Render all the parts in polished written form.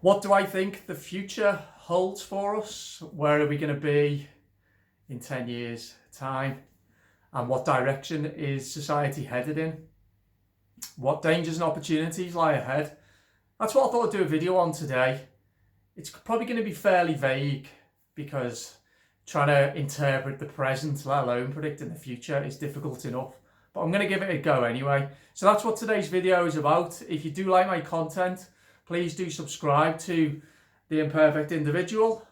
What do I think the future holds for us? Where are we going to be in 10 years' time? And what direction is society headed in? What dangers and opportunities lie ahead? That's what I thought I'd do a video on today. It's probably going to be fairly vague because trying to interpret the present, let alone predicting the future, is difficult enough. But I'm going to give it a go anyway. So that's what today's video is about. If you do like my content, please do subscribe to The Imperfect Individual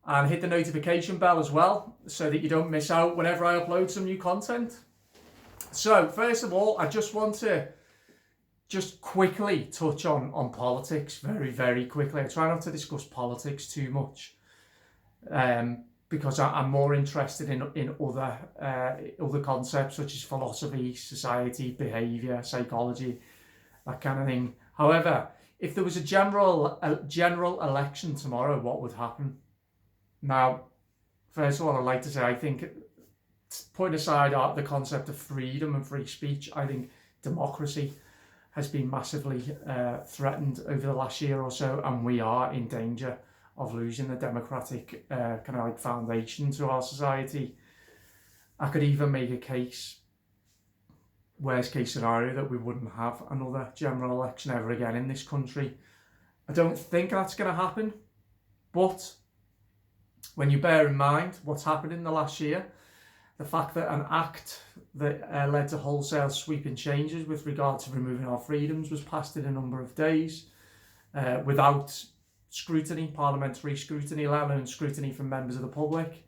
and hit the notification bell as well so that you don't miss out whenever I upload some new content. So first of all, I just want to quickly touch on politics very quickly. I try not to discuss politics too much because I'm more interested in other concepts such as philosophy, society, behaviour, psychology, that kind of thing. However, if there was a general election tomorrow, what would happen? Now, first of all, I'd like to say I think, putting aside the concept of freedom and free speech, I think democracy has been massively threatened over the last year or so, and we are in danger of losing the democratic foundation to our society. I could even make a case, worst case scenario, that we wouldn't have another general election ever again in this country. I don't think that's going to happen, but when you bear in mind what's happened in the last year, the fact that an act that led to wholesale sweeping changes with regard to removing our freedoms was passed in a number of days without scrutiny, parliamentary scrutiny, let alone scrutiny from members of the public,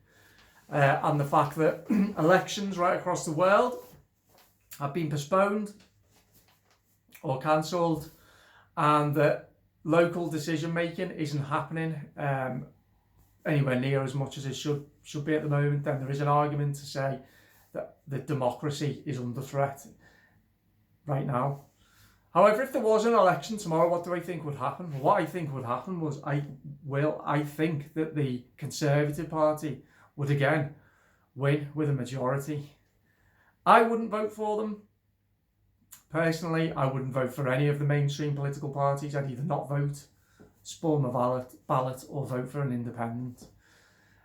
and the fact that elections right across the world have been postponed or cancelled, and that local decision making isn't happening anywhere near as much as it should be at the moment, then there is an argument to say that the democracy is under threat right now. However, if there was an election tomorrow, what do I think would happen? What I think would happen was I think that the Conservative Party would again win with a majority. I wouldn't vote for them. Personally, I wouldn't vote for any of the mainstream political parties. I'd either not vote, spoil my ballot, or vote for an independent.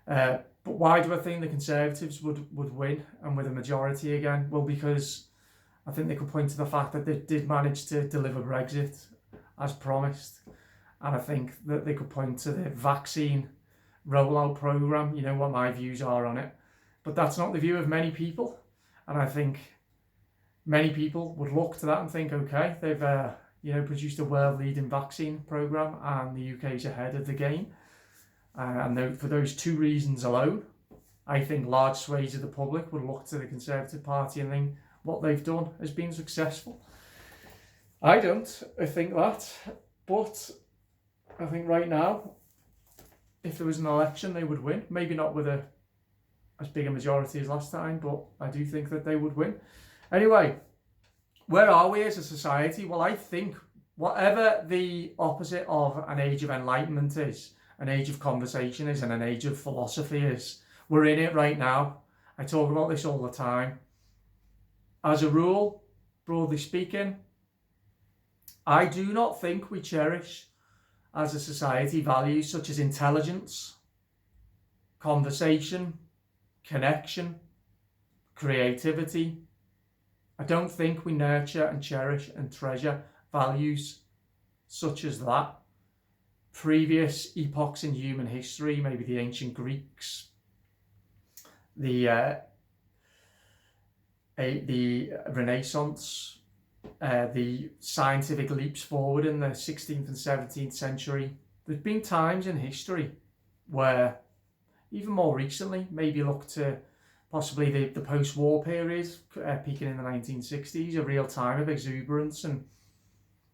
But why do I think the Conservatives would win and with a majority again? Well, because I think they could point to the fact that they did manage to deliver Brexit as promised. And I think that they could point to the vaccine rollout programme, you know what my views are on it. But that's not the view of many people. And I think many people would look to that and think, okay, they've produced a world-leading vaccine programme and the UK is ahead of the game. And for those two reasons alone, I think large swathes of the public would look to the Conservative Party and think what they've done has been successful. I don't think that, but I think right now, if there was an election, they would win. Maybe not with as big a majority as last time, but I do think that they would win. Anyway, where are we as a society? Well, I think whatever the opposite of an age of enlightenment is, an age of conversation is, and an age of philosophy is, we're in it right now. I talk about this all the time. As a rule, broadly speaking, I do not think we cherish as a society values such as intelligence, conversation, connection, creativity. I don't think we nurture and cherish and treasure values such as that. Previous epochs in human history, maybe the ancient Greeks, the Renaissance, the scientific leaps forward in the 16th and 17th century. There's been times in history where, even more recently, maybe look to possibly the post-war period, peaking in the 1960s, a real time of exuberance and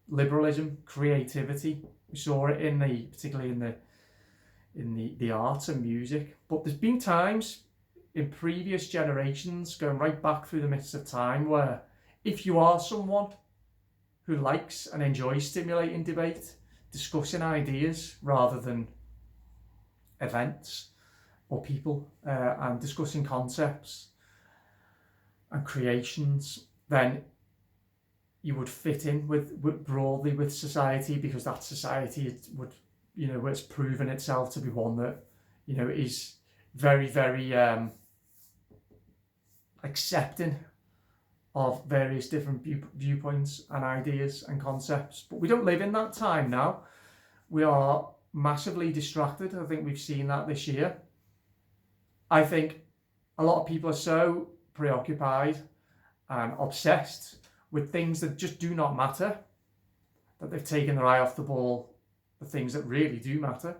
liberalism, creativity. We saw it particularly in the arts and music. But there's been times in previous generations, going right back through the midst of time, where if you are someone who likes and enjoys stimulating debate, discussing ideas rather than events or people, and discussing concepts and creations, then you would fit in with broadly with society, because that society would, it's proven itself to be one that, is very, very accepting of various different viewpoints and ideas and concepts. But we don't live in that time now. We are massively distracted. I think we've seen that this year. I think a lot of people are so preoccupied and obsessed with things that just do not matter, that they've taken their eye off the ball, the things that really do matter.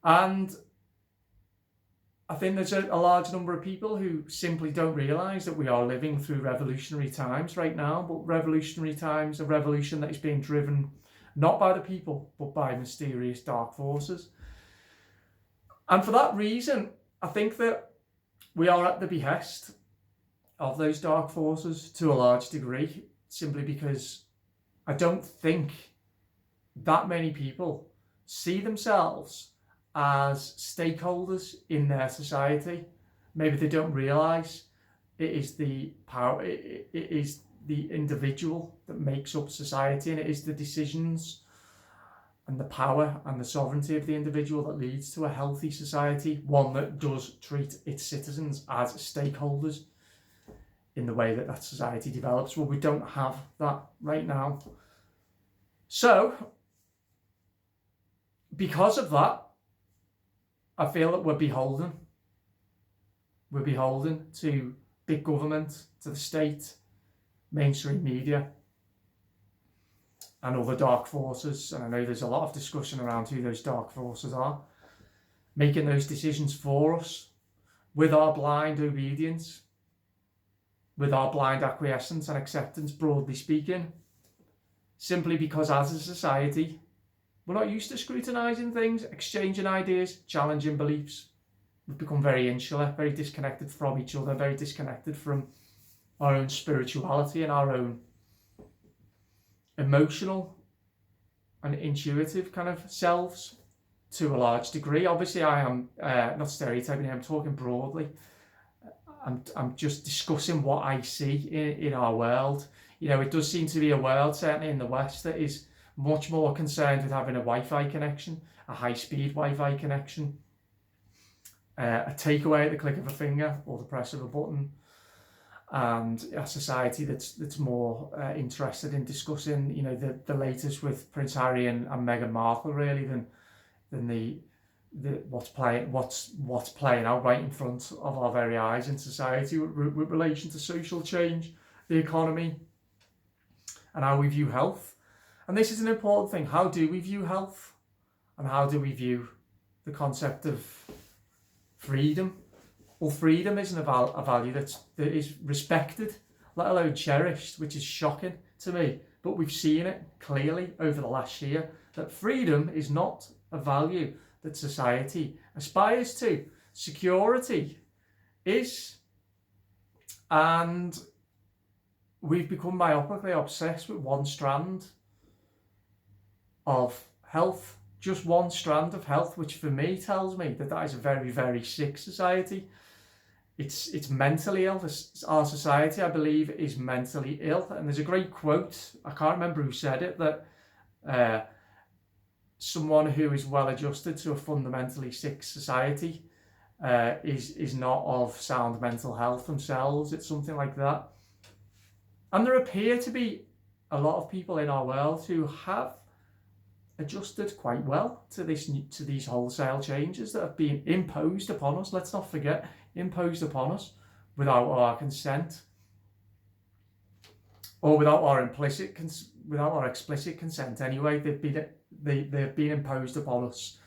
And I think there's a large number of people who simply don't realise that we are living through revolutionary times right now, but revolutionary times, a revolution that is being driven not by the people, but by mysterious dark forces. And for that reason, I think that we are at the behest of those dark forces to a large degree, simply because I don't think that many people see themselves as stakeholders in their society. Maybe they don't realise it is the power, it is the individual that makes up society, and it is the decisions and the power and the sovereignty of the individual that leads to a healthy society, one that does treat its citizens as stakeholders in the way that that society develops. Well, we don't have that right now. So, because of that, I feel that we're beholden. We're beholden to big government, to the state, mainstream media, and other dark forces. And I know there's a lot of discussion around who those dark forces are, making those decisions for us with our blind obedience, with our blind acquiescence and acceptance, broadly speaking, simply because as a society, we're not used to scrutinising things, exchanging ideas, challenging beliefs. We've become very insular, very disconnected from each other, very disconnected from our own spirituality and our own emotional and intuitive kind of selves to a large degree. Obviously, I am not stereotyping here, I'm talking broadly. I'm just discussing what I see in our world. It does seem to be a world, certainly in the West, that is much more concerned with having a Wi-Fi connection, a high-speed Wi-Fi connection, a takeaway at the click of a finger or the press of a button, and a society that's more interested in discussing, the latest with Prince Harry and Meghan Markle, really, than the what's playing out right in front of our very eyes in society with relation to social change, the economy, and how we view health. And this is an important thing. How do we view health? And how do we view the concept of freedom? Well, freedom isn't a value that is respected, let alone cherished, which is shocking to me. But we've seen it clearly over the last year, that freedom is not a value that society aspires to. Security is. And we've become myopically obsessed with one strand of health, just one strand of health, which for me tells me that that is a very, very sick society. It's mentally ill. Our society, I believe, is mentally ill. And there's a great quote, I can't remember who said it, that someone who is well adjusted to a fundamentally sick society is not of sound mental health themselves. It's something like that. And there appear to be a lot of people in our world who have adjusted quite well to these wholesale changes that have been imposed upon us. Let's not forget, imposed upon us without our consent, or without our explicit consent. Anyway, they've been imposed upon us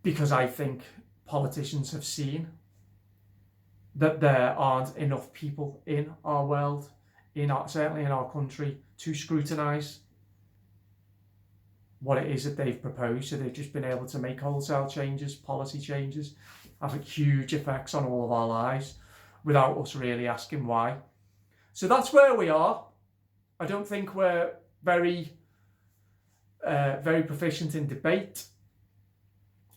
because I think politicians have seen that there aren't enough people in our world, certainly in our country, to scrutinise what it is that they've proposed. So they've just been able to make wholesale changes, policy changes, have huge effects on all of our lives without us really asking why. So that's where we are. I don't think we're very proficient in debate,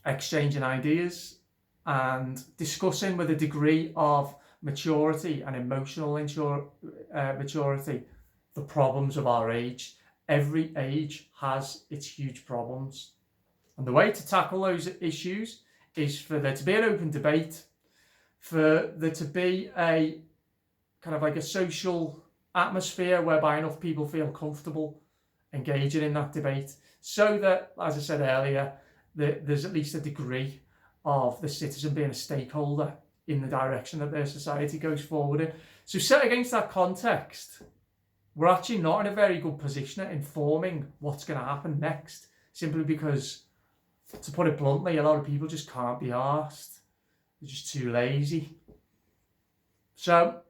exchanging ideas, and discussing with a degree of maturity and emotional maturity the problems of our age. Every age has its huge problems. And the way to tackle those issues is for there to be an open debate, for there to be a kind of like a social atmosphere whereby enough people feel comfortable engaging in that debate, so that, as I said earlier, there's at least a degree of the citizen being a stakeholder in the direction that their society goes forward in. So set against that context, we're actually not in a very good position at informing what's going to happen next, simply because, to put it bluntly, a lot of people just can't be arsed. They're just too lazy. So,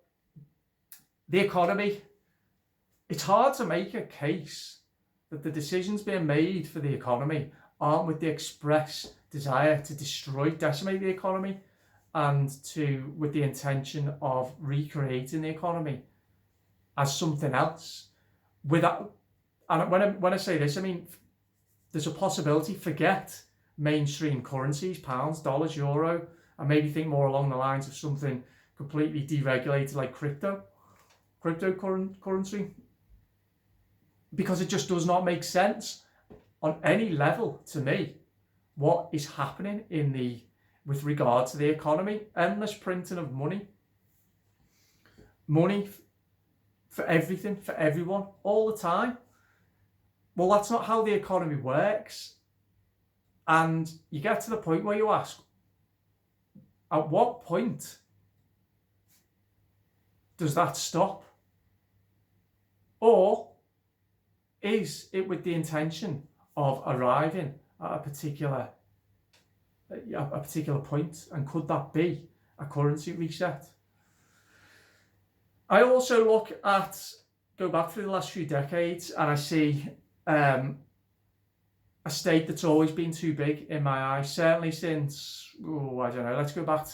the economy, it's hard to make a case that the decisions being made for the economy aren't with the express desire to decimate the economy, and with the intention of recreating the economy as something else. And when I say this, I mean, there's a possibility, forget mainstream currencies, pounds, dollars, euro, and maybe think more along the lines of something completely deregulated like cryptocurrency, because it just does not make sense on any level to me what is happening with regard to the economy. Endless printing of money for everything, for everyone, all the time. Well, that's not how the economy works. And you get to the point where you ask, at what point does that stop? Or is it with the intention of arriving at a particular point? And could that be a currency reset? I also go back through the last few decades, and I see a state that's always been too big in my eyes. Certainly since, I don't know, let's go back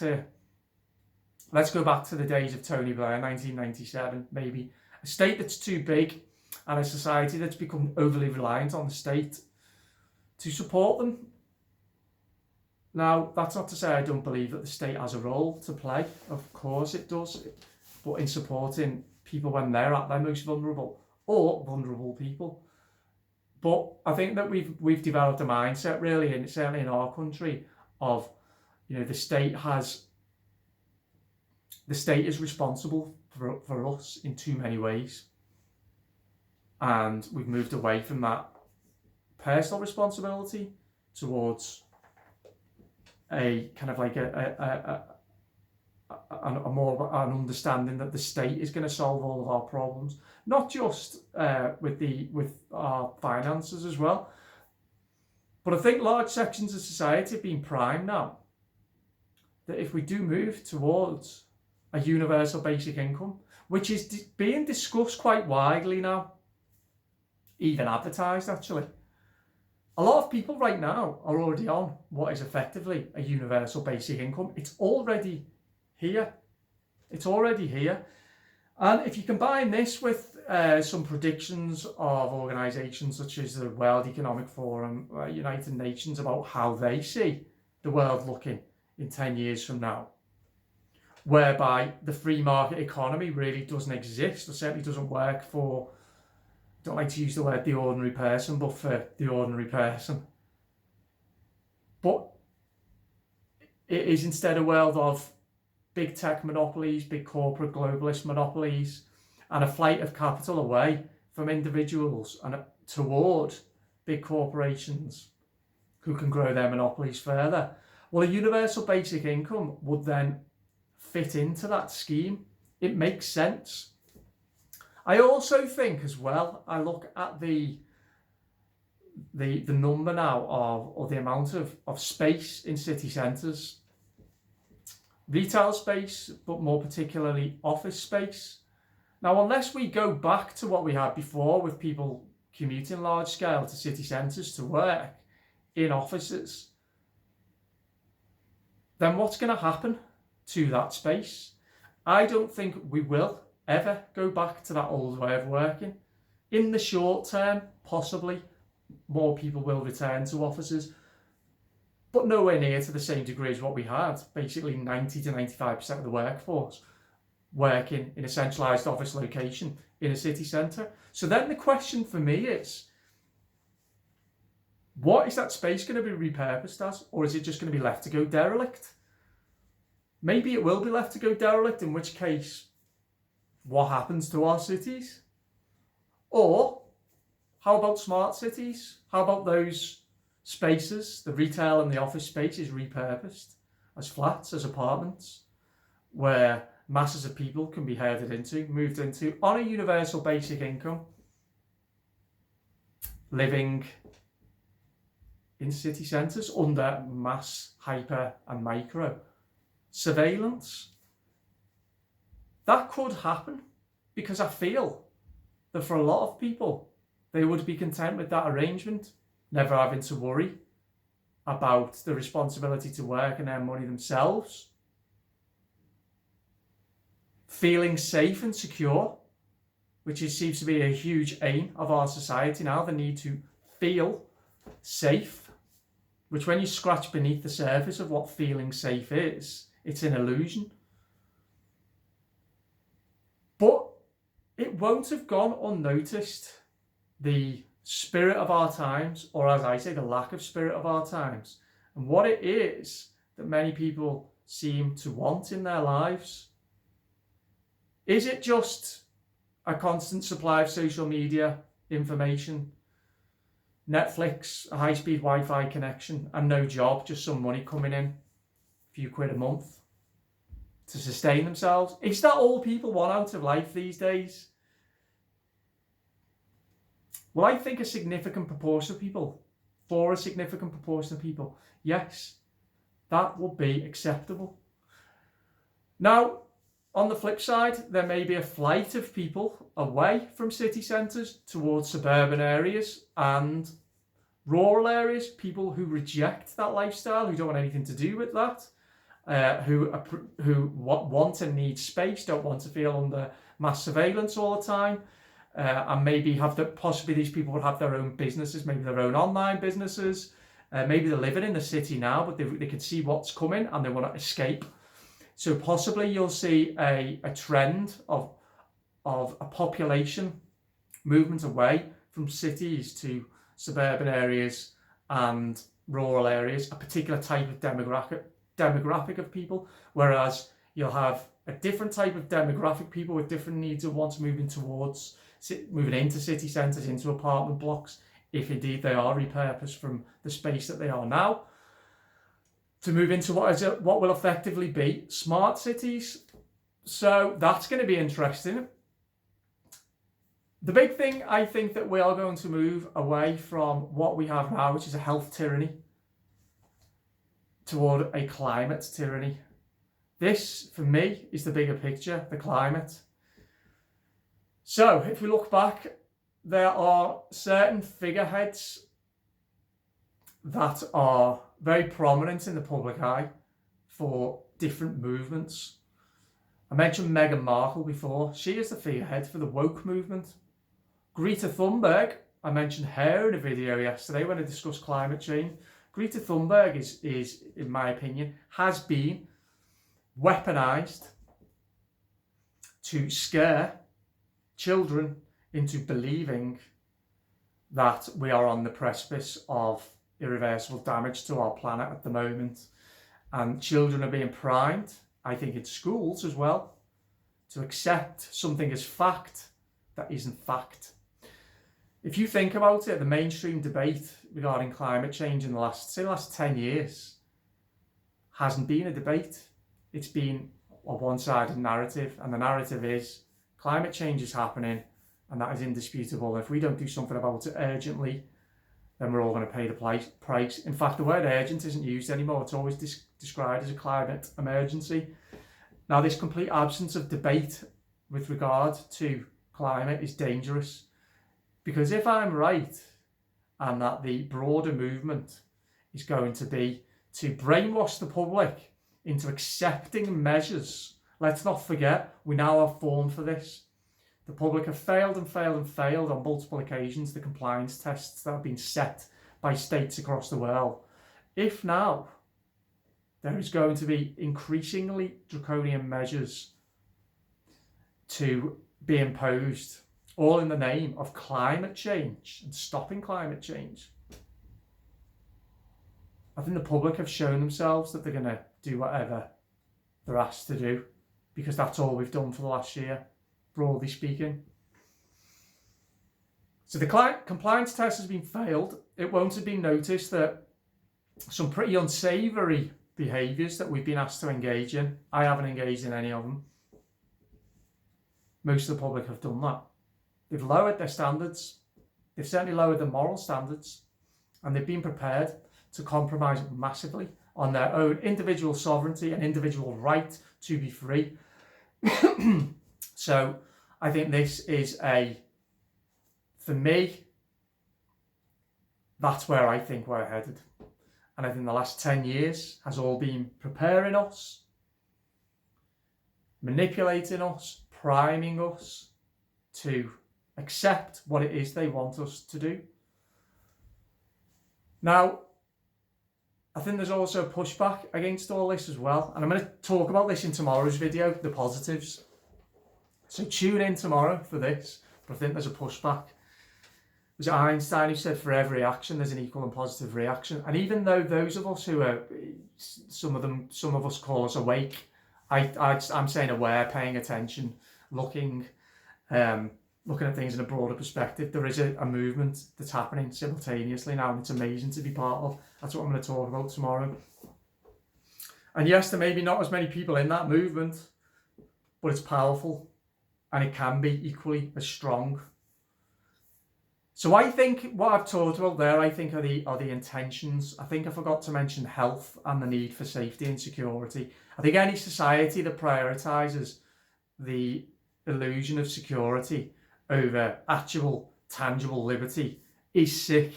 to the days of Tony Blair, 1997, maybe. A state that's too big, and a society that's become overly reliant on the state to support them. Now, that's not to say I don't believe that the state has a role to play. Of course it does. But in supporting people when they're at their most vulnerable, or vulnerable people. But I think that we've developed a mindset, really, and certainly in our country, of, the state is responsible for us in too many ways. And we've moved away from that personal responsibility towards a kind of like a more an understanding that the state is going to solve all of our problems, not just with our finances as well. But I think large sections of society have been primed now that if we do move towards a universal basic income, which is being discussed quite widely now, even advertised actually. A lot of people right now are already on what is effectively a universal basic income. It's already here. And if you combine this with some predictions of organisations such as the World Economic Forum, United Nations, about how they see the world looking in 10 years from now, whereby the free market economy really doesn't exist, or certainly doesn't work for, I don't like to use the word the ordinary person, but for the ordinary person. But it is instead a world of big tech monopolies, big corporate globalist monopolies, and a flight of capital away from individuals and toward big corporations who can grow their monopolies further. Well, a universal basic income would then fit into that scheme. It makes sense. I also think as well, I look at the number now or the amount of space in city centres, retail space, but more particularly office space. Now, unless we go back to what we had before with people commuting large scale to city centres to work in offices, then what's going to happen to that space? I don't think we will ever go back to that old way of working. In the short term, possibly more people will return to offices, but nowhere near to the same degree as what we had. Basically 90 to 95% of the workforce working in a centralised office location in a city centre. So then the question for me is, what is that space going to be repurposed as? Or is it just going to be left to go derelict? Maybe it will be left to go derelict, in which case, what happens to our cities? Or how about smart cities? How about those spaces, the retail and the office space, is repurposed as flats, as apartments, where masses of people can be herded into, moved into, on a universal basic income, living in city centres under mass, hyper and micro surveillance. That could happen, because I feel that for a lot of people, they would be content with that arrangement, never having to worry about the responsibility to work and earn money themselves, feeling safe and secure, which seems to be a huge aim of our society now, the need to feel safe, which when you scratch beneath the surface of what feeling safe is, it's an illusion. But it won't have gone unnoticed, the spirit of our times, or as I say, the lack of spirit of our times, and what it is that many people seem to want in their lives. Is it just a constant supply of social media information, Netflix, a high-speed Wi-Fi connection, and no job, just some money coming in, a few quid a month to sustain themselves? Is that all people want out of life these days? Well, I think a significant proportion of people, for a significant proportion of people, yes, that will be acceptable. Now, on the flip side, there may be a flight of people away from city centres towards suburban areas and rural areas, people who reject that lifestyle, who don't want anything to do with that, who want and need space, don't want to feel under mass surveillance all the time, and maybe possibly these people will have their own businesses, maybe their own online businesses, maybe they're living in the city now, but they can see what's coming and they want to escape. So possibly you'll see a trend of a population movement away from cities to suburban areas and rural areas, a particular type of demographic of people, whereas you'll have a different type of demographic, people with different needs and wants moving into city centres, into apartment blocks, if indeed they are repurposed from the space that they are now, to move into what will effectively be smart cities. So that's going to be interesting. The big thing, I think, that we are going to move away from what we have now, which is a health tyranny, toward a climate tyranny. This, for me, is the bigger picture, the climate. So if we look back, there are certain figureheads that are very prominent in the public eye for different movements. I mentioned Meghan Markle before. She is the figurehead for the woke movement. Greta Thunberg, I mentioned her in a video yesterday when I discussed climate change. Greta Thunberg is, in my opinion, has been weaponized to scare children into believing that we are on the precipice of irreversible damage to our planet at the moment. And children are being primed, I think in schools as well, to accept something as fact that isn't fact. If you think about it, the mainstream debate regarding climate change in the last 10 years hasn't been a debate. It's been a one-sided narrative, and the narrative is climate change is happening and that is indisputable. If we don't do something about it urgently, then we're all going to pay the price. In fact, the word urgent isn't used anymore. It's always described as a climate emergency. Now, this complete absence of debate with regard to climate is dangerous, because if I'm right, and that the broader movement is going to be to brainwash the public into accepting measures, let's not forget, we now have formed for this. The public have failed and failed and failed on multiple occasions, the compliance tests that have been set by states across the world. If now there is going to be increasingly draconian measures to be imposed, all in the name of climate change and stopping climate change. I think the public have shown themselves that they're going to do whatever they're asked to do, because that's all we've done for the last year, broadly speaking. So the compliance test has been failed. It won't have been noticed that some pretty unsavoury behaviours that we've been asked to engage in, I haven't engaged in any of them. Most of the public have done that. They've lowered their standards. They've certainly lowered their moral standards, and they've been prepared to compromise massively on their own individual sovereignty and individual right to be free. So I think this is for me, that's where I think we're headed. And I think the last 10 years has all been preparing us, manipulating us, priming us to accept what it is they want us to do. Now, I think there's also a pushback against all this as well. And I'm going to talk about this in tomorrow's video, the positives. So tune in tomorrow for this. But I think there's a pushback. It was Einstein who said for every action there's an equal and positive reaction. And even though those of us who are, some of us call us awake, I'm saying aware, paying attention, looking at things in a broader perspective, there is a movement that's happening simultaneously now, and it's amazing to be part of. That's what I'm going to talk about tomorrow. And yes, there may be not as many people in that movement, but it's powerful, and it can be equally as strong. So I think what I've talked about there, I think are the intentions. I think I forgot to mention health and the need for safety and security. I think any society that prioritises the illusion of security over actual tangible liberty is sick,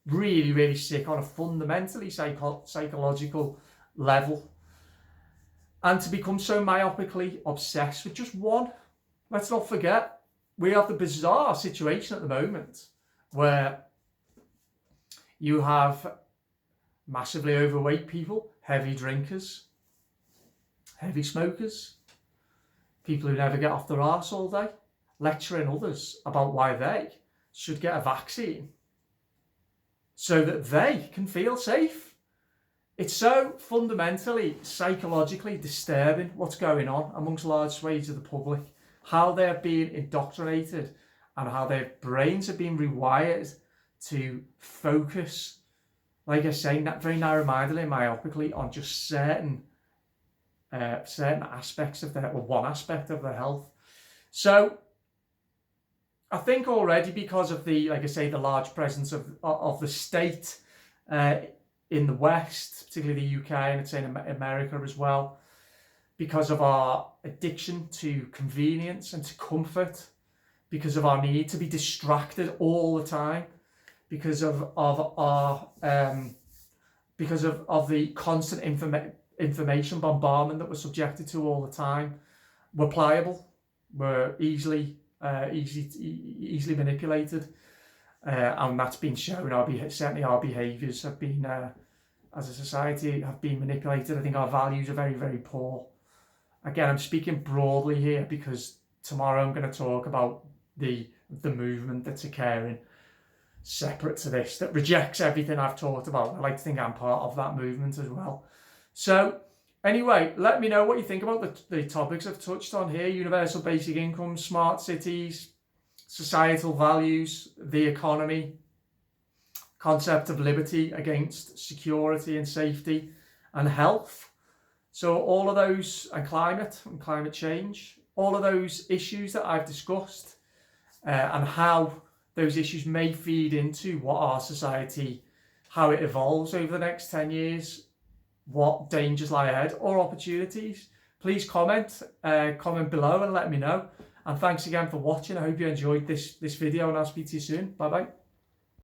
really, really sick on a fundamentally psychological level. And to become so myopically obsessed with just one, let's not forget, we have the bizarre situation at the moment where you have massively overweight people, heavy drinkers, heavy smokers, people who never get off their arse all day, lecturing others about why they should get a vaccine so that they can feel safe. It's so fundamentally, psychologically disturbing what's going on amongst large swathes of the public, how they're being indoctrinated and how their brains are being rewired to focus, like I say, very narrow-mindedly and myopically on just certain aspects of or one aspect of their health. So I think already because of the, like I say, the large presence of the state in the West, particularly the UK, and I'd say in America as well, because of our addiction to convenience and to comfort, because of our need to be distracted all the time, because of the constant information bombardment that we're subjected to all the time. We're pliable, we're easily manipulated, and that's been shown. Certainly our behaviours have been, as a society, have been manipulated. I think our values are very, very poor. Again, I'm speaking broadly here because tomorrow I'm going to talk about the movement that's occurring separate to this, that rejects everything I've talked about. I like to think I'm part of that movement as well. So anyway, let me know what you think about the topics I've touched on here: universal basic income, smart cities, societal values, the economy, concept of liberty against security and safety, and health. So all of those, and climate change, all of those issues that I've discussed, and how those issues may feed into what our society, how it evolves over the next 10 years, what dangers lie ahead or opportunities. Please comment below and let me know. And thanks again for watching. I hope you enjoyed this video, and I'll speak to you soon. Bye bye.